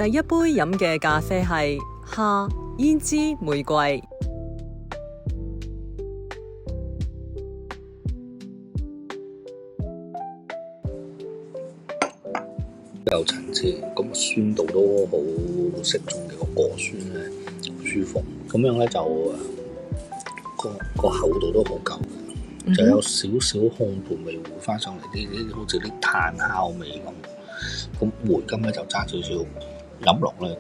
第一杯飲嘅咖啡係夏胭脂玫瑰。有層次，咁酸度都好適中嘅，個果酸咧舒服，咁樣咧就個厚度都好夠嘅，就有少少烘焙味回翻上嚟，啲好似啲炭烤味咁梅甘咧就揸少少，飲落咧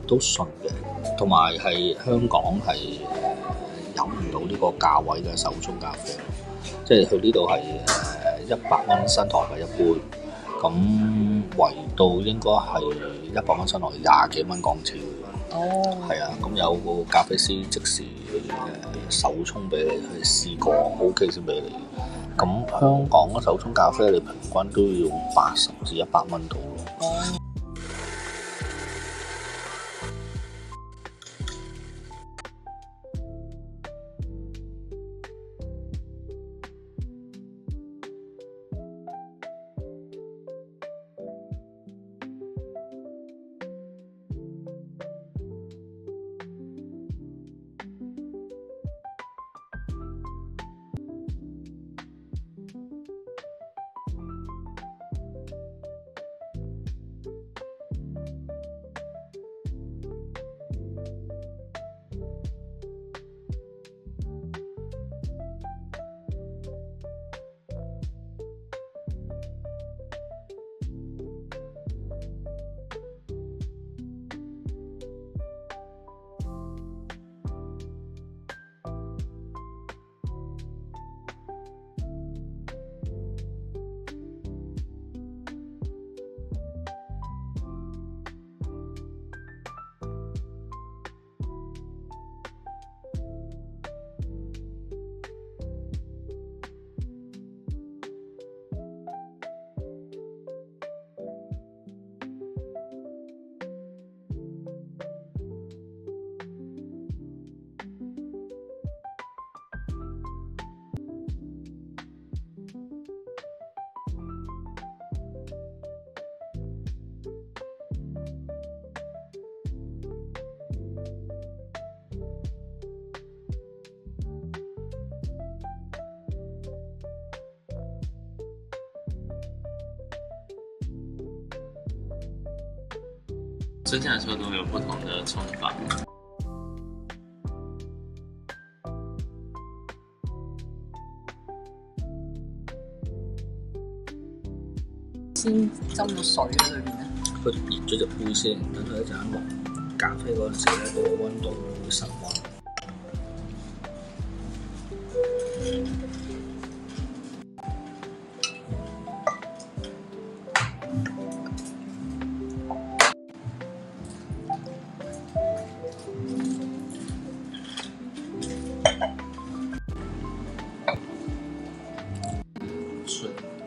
都順嘅，同埋係香港係飲唔到呢個價位嘅手沖咖啡，即係佢呢度係100蚊新台幣一杯。咁圍到應該係100蚊新台20幾蚊港紙。係啊，咁有個咖啡師即時手沖俾你去試過 OK 先俾你。咁香港嘅手沖咖啡你平均都要80至100蚊到咯。春夏秋冬有不同的冲法。先斟到水喺裏邊咧，佢熱咗隻杯先，等佢一陣間落咖啡嗰陣時咧，個溫度會升溫。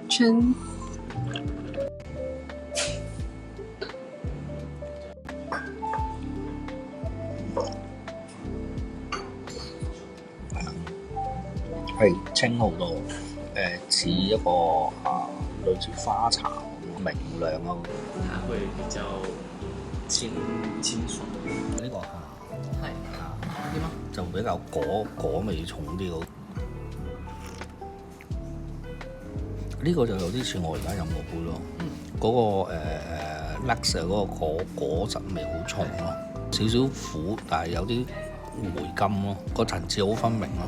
春係清好多，似一個類似花茶咁明亮啊。它會比較清爽。呢個係點啊？就比較果味重啲咯。呢個就有啲似我而家飲嗰杯咯。嗰個Lux 嗰個果實味好重咯，少少苦，但係有啲梅甘咯，個層次好分明咯。